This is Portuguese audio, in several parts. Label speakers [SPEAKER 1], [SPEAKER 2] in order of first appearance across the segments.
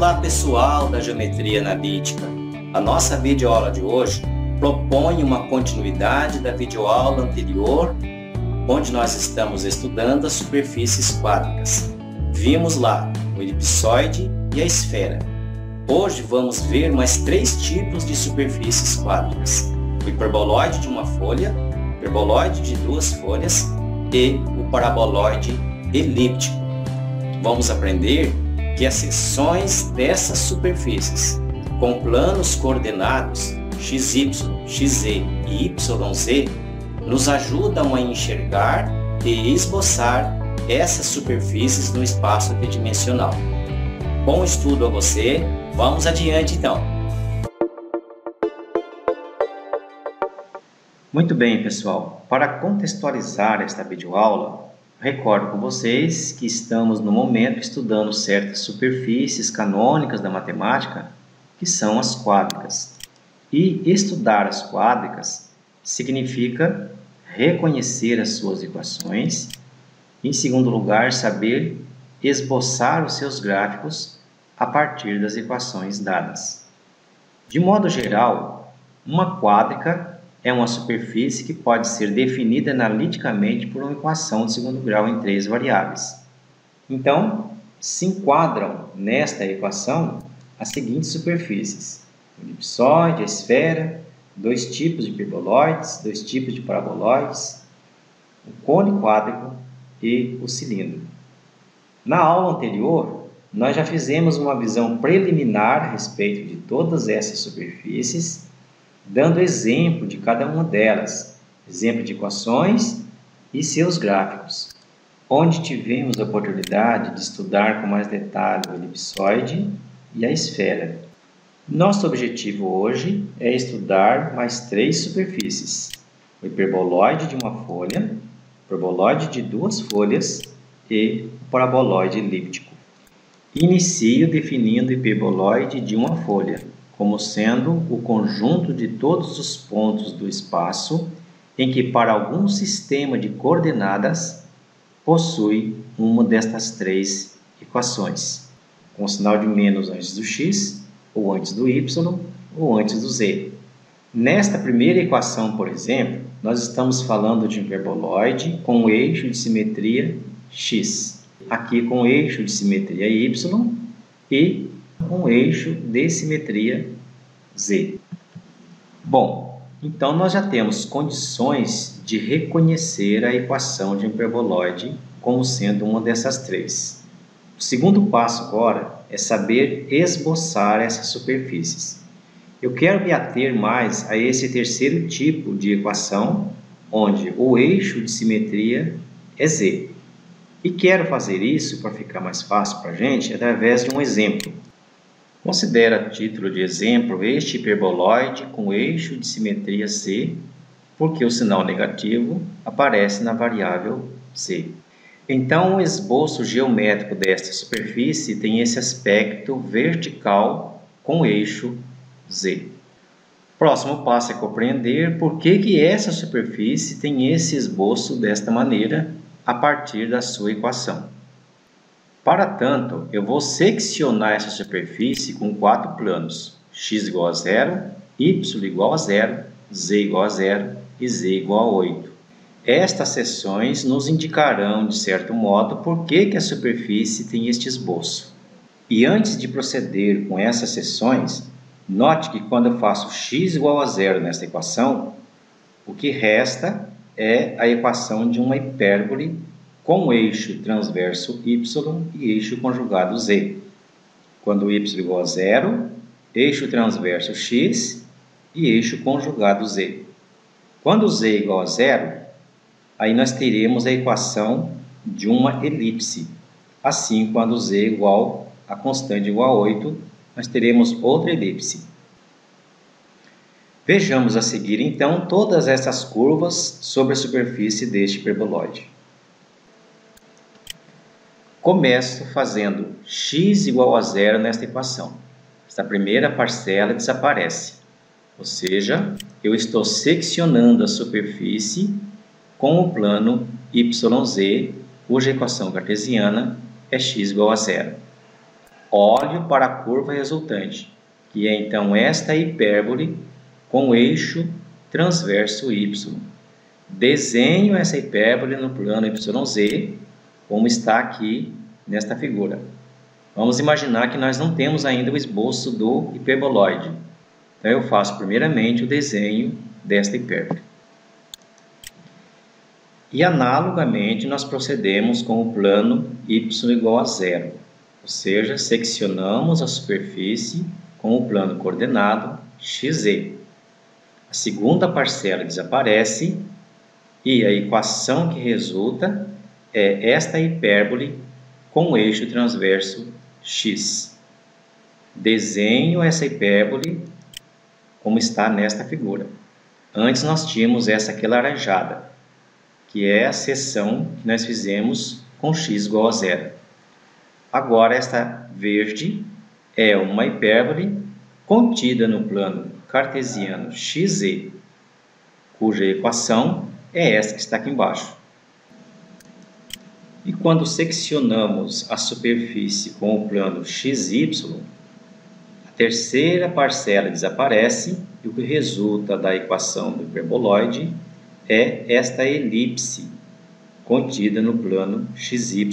[SPEAKER 1] Olá pessoal da Geometria Analítica. A nossa videoaula de hoje propõe uma continuidade da videoaula anterior, onde nós estamos estudando as superfícies quádricas. Vimos lá o elipsoide e a esfera. Hoje vamos ver mais 3 tipos de superfícies quádricas: o hiperboloide de uma folha, o hiperboloide de 2 folhas e o paraboloide elíptico. Vamos aprender que as seções dessas superfícies com planos coordenados XY, XZ e YZ nos ajudam a enxergar e esboçar essas superfícies no espaço tridimensional. Bom estudo a você, vamos adiante então.
[SPEAKER 2] Muito bem, pessoal. Para contextualizar esta videoaula, recordo com vocês que estamos no momento estudando certas superfícies canônicas da matemática, que são as quádricas. E estudar as quádricas significa reconhecer as suas equações, em segundo lugar, saber esboçar os seus gráficos a partir das equações dadas. De modo geral, uma quádrica é uma superfície que pode ser definida analiticamente por uma equação de segundo grau em 3 variáveis. Então, se enquadram nesta equação as seguintes superfícies: o elipsoide, a esfera, 2 tipos de hiperboloides, 2 tipos de paraboloides, o cone quádrico e o cilindro. Na aula anterior, nós já fizemos uma visão preliminar a respeito de todas essas superfícies, dando exemplo de cada uma delas, exemplo de equações e seus gráficos, onde tivemos a oportunidade de estudar com mais detalhe o elipsoide e a esfera. Nosso objetivo hoje é estudar mais 3 superfícies: o hiperboloide de uma folha, o hiperboloide de 2 folhas e o paraboloide elíptico. Inicio definindo o hiperboloide de uma folha como sendo o conjunto de todos os pontos do espaço em que, para algum sistema de coordenadas, possui uma destas 3 equações, com o sinal de menos antes do x, ou antes do y, ou antes do z. Nesta primeira equação, por exemplo, nós estamos falando de um hiperboloide com o eixo de simetria x, aqui com o eixo de simetria y e um eixo de simetria z. Bom, então nós já temos condições de reconhecer a equação de um hiperboloide como sendo uma dessas 3. O segundo passo agora é saber esboçar essas superfícies. Eu quero me ater mais a esse terceiro tipo de equação, onde o eixo de simetria é z. E quero fazer isso, para ficar mais fácil para a gente, através de um exemplo. Considera a título de exemplo este hiperboloide com eixo de simetria z, porque o sinal negativo aparece na variável z. Então, o esboço geométrico desta superfície tem esse aspecto vertical com eixo z. Próximo passo é compreender por que essa superfície tem esse esboço desta maneira a partir da sua equação. Para tanto, eu vou seccionar essa superfície com 4 planos: x igual a 0, y igual a 0, z igual a 0 e z igual a 8. Estas seções nos indicarão, de certo modo, por que a superfície tem este esboço. E antes de proceder com essas seções, note que quando eu faço x igual a 0 nesta equação, o que resta é a equação de uma hipérbole com eixo transverso y e eixo conjugado z. Quando y igual a 0, eixo transverso x e eixo conjugado z. Quando z igual a 0, aí nós teremos a equação de uma elipse. Assim, quando z igual a constante igual a 8, nós teremos outra elipse. Vejamos a seguir, então, todas essas curvas sobre a superfície deste hiperboloide. Começo fazendo x igual a 0 nesta equação. Esta primeira parcela desaparece, ou seja, eu estou seccionando a superfície com o plano YZ, cuja equação cartesiana é x igual a 0. Olho para a curva resultante, que é então esta hipérbole com o eixo transverso y. Desenho essa hipérbole no plano YZ, como está aqui nesta figura. Vamos imaginar que nós não temos ainda o esboço do hiperboloide. Então eu faço primeiramente o desenho desta hipérbole. E analogamente nós procedemos com o plano y igual a zero, ou seja, seccionamos a superfície com o plano coordenado xz. A segunda parcela desaparece e a equação que resulta é esta hipérbole com o eixo transverso x. Desenho essa hipérbole como está nesta figura. Antes nós tínhamos essa aqui laranjada, que é a seção que nós fizemos com x igual a zero. Agora esta verde é uma hipérbole contida no plano cartesiano xz, cuja equação é esta que está aqui embaixo. E quando seccionamos a superfície com o plano xy, a terceira parcela desaparece e o que resulta da equação do hiperboloide é esta elipse contida no plano xy,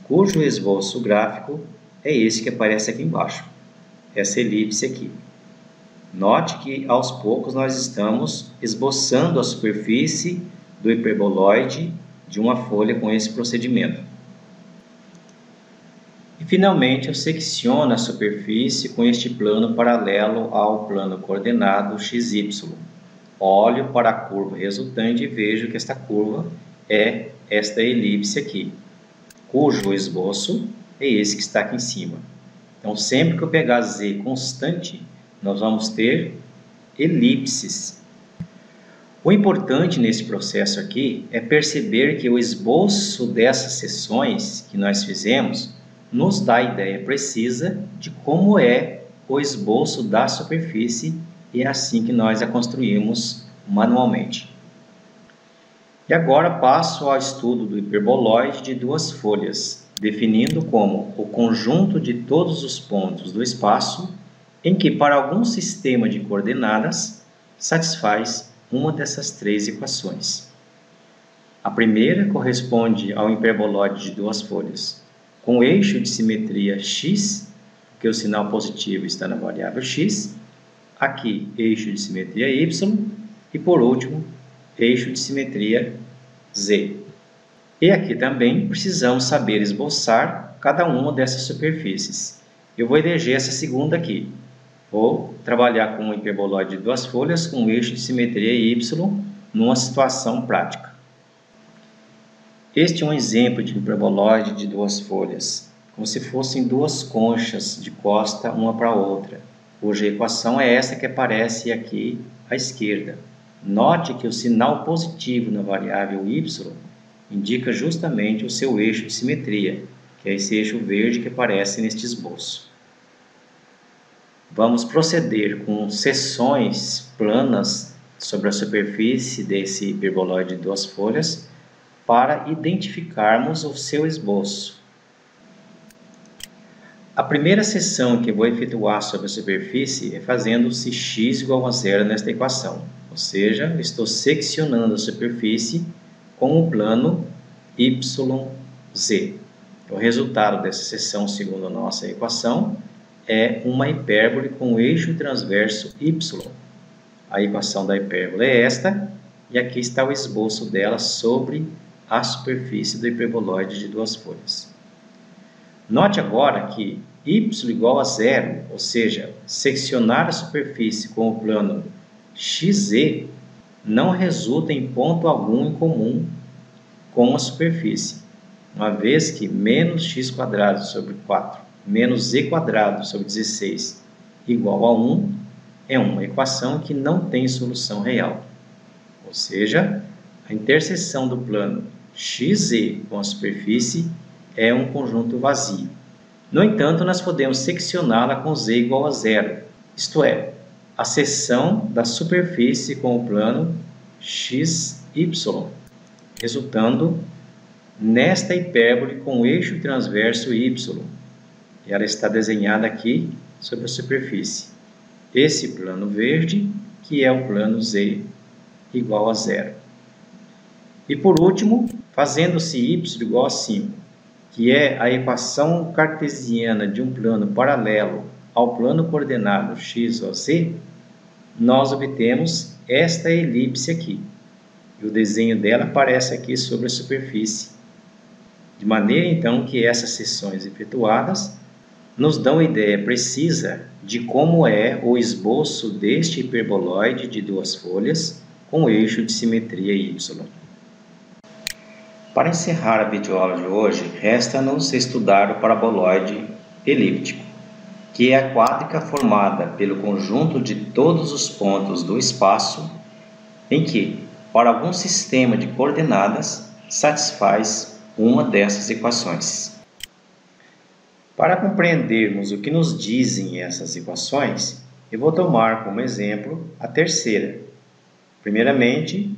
[SPEAKER 2] cujo esboço gráfico é esse que aparece aqui embaixo, essa elipse aqui. Note que aos poucos nós estamos esboçando a superfície do hiperboloide de uma folha com esse procedimento. E finalmente eu secciono a superfície com este plano paralelo ao plano coordenado xy. Olho para a curva resultante e vejo que esta curva é esta elipse aqui, cujo esboço é esse que está aqui em cima. Então, sempre que eu pegar z constante, nós vamos ter elipses. O importante nesse processo aqui é perceber que o esboço dessas seções que nós fizemos nos dá a ideia precisa de como é o esboço da superfície e é assim que nós a construímos manualmente. E agora passo ao estudo do hiperboloide de duas folhas, definindo como o conjunto de todos os pontos do espaço em que, para algum sistema de coordenadas, satisfaz uma dessas três equações. A primeira corresponde ao hiperboloide de duas folhas, com eixo de simetria x, porque o sinal positivo está na variável x, aqui eixo de simetria y e, por último, eixo de simetria z. E aqui também precisamos saber esboçar cada uma dessas superfícies. Eu vou eleger essa segunda aqui. Vou trabalhar com um hiperboloide de duas folhas com eixo de simetria y numa situação prática. Este é um exemplo de hiperboloide de duas folhas, como se fossem duas conchas de costa uma para a outra, cuja equação é essa que aparece aqui à esquerda. Note que o sinal positivo na variável y indica justamente o seu eixo de simetria, que é esse eixo verde que aparece neste esboço. Vamos proceder com seções planas sobre a superfície desse hiperboloide de duas folhas para identificarmos o seu esboço. A primeira seção que vou efetuar sobre a superfície é fazendo-se x igual a zero nesta equação, ou seja, estou seccionando a superfície com o plano YZ. O resultado dessa seção, segundo a nossa equação, é uma hipérbole com eixo transverso Y. A equação da hipérbole é esta, e aqui está o esboço dela sobre a superfície do hiperboloide de duas folhas. Note agora que y igual a zero, ou seja, seccionar a superfície com o plano xz, não resulta em ponto algum em comum com a superfície, uma vez que menos x² sobre 4 menos z² sobre 16 igual a 1 é uma equação que não tem solução real. Ou seja, a interseção do plano xz com a superfície é um conjunto vazio. No entanto, nós podemos seccioná-la com z igual a zero, isto é, a seção da superfície com o plano xy, resultando nesta hipérbole com eixo transverso y. ela está desenhada aqui sobre a superfície. Esse plano verde, que é o plano z igual a 0. E por último, fazendo-se y igual a 5, que é a equação cartesiana de um plano paralelo ao plano coordenado x ou z, nós obtemos esta elipse aqui. E o desenho dela aparece aqui sobre a superfície. De maneira então que essas seções efetuadas nos dão ideia precisa de como é o esboço deste hiperboloide de duas folhas com eixo de simetria y. Para encerrar a videoaula de hoje, resta-nos estudar o paraboloide elíptico, que é a quádrica formada pelo conjunto de todos os pontos do espaço em que, para algum sistema de coordenadas, satisfaz uma dessas equações. Para compreendermos o que nos dizem essas equações, eu vou tomar como exemplo a terceira. Primeiramente,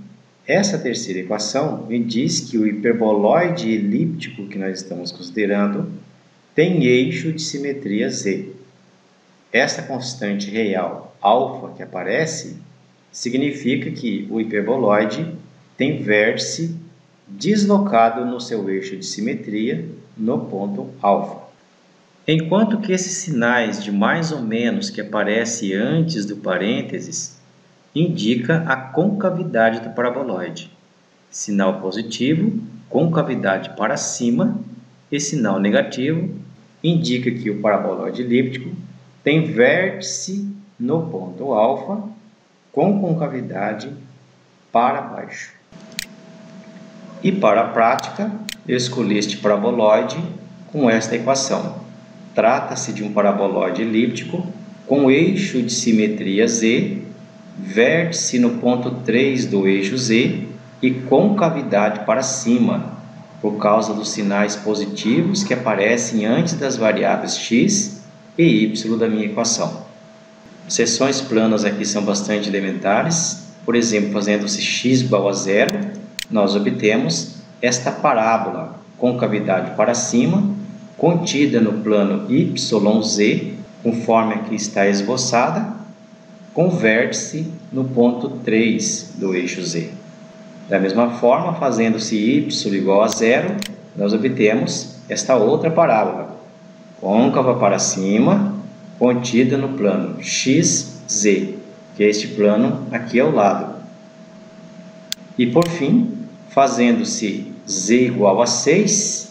[SPEAKER 2] essa terceira equação me diz que o hiperboloide elíptico que nós estamos considerando tem eixo de simetria z. Essa constante real alfa que aparece significa que o hiperboloide tem vértice deslocado no seu eixo de simetria no ponto alfa. Enquanto que esses sinais de mais ou menos que aparece antes do parênteses indica a concavidade do paraboloide. Sinal positivo, concavidade para cima, e sinal negativo indica que o paraboloide elíptico tem vértice no ponto alfa com concavidade para baixo. E para a prática, eu escolhi este paraboloide com esta equação. Trata-se de um paraboloide elíptico com eixo de simetria z, vértice no ponto 3 do eixo z e concavidade para cima, por causa dos sinais positivos que aparecem antes das variáveis x e y da minha equação. Seções planas aqui são bastante elementares. Por exemplo, fazendo-se x igual a 0, nós obtemos esta parábola concavidade para cima, contida no plano YZ, conforme aqui está esboçada, com vértice no ponto 3 do eixo Z. Da mesma forma, fazendo-se y igual a 0, nós obtemos esta outra parábola, côncava para cima, contida no plano XZ, que é este plano aqui ao lado. E por fim, fazendo-se z igual a 6,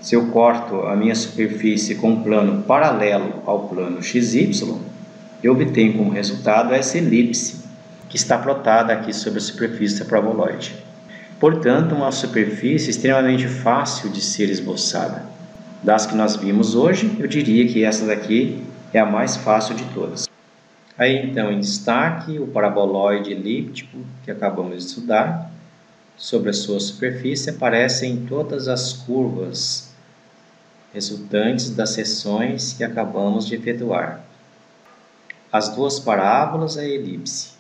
[SPEAKER 2] se eu corto a minha superfície com um plano paralelo ao plano XY, eu obtenho como resultado essa elipse que está plotada aqui sobre a superfície da paraboloide. Portanto, uma superfície extremamente fácil de ser esboçada. Das que nós vimos hoje, eu diria que essa daqui é a mais fácil de todas. Aí então, em destaque, o paraboloide elíptico que acabamos de estudar. Sobre a sua superfície aparecem todas as curvas resultantes das seções que acabamos de efetuar. As duas parábolas e a elipse.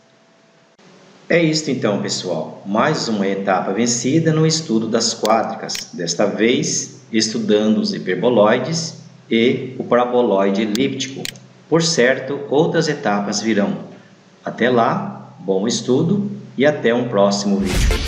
[SPEAKER 2] É isto então, pessoal. Mais uma etapa vencida no estudo das quádricas. Desta vez, estudando os hiperboloides e o paraboloide elíptico. Por certo, outras etapas virão. Até lá, bom estudo e até um próximo vídeo.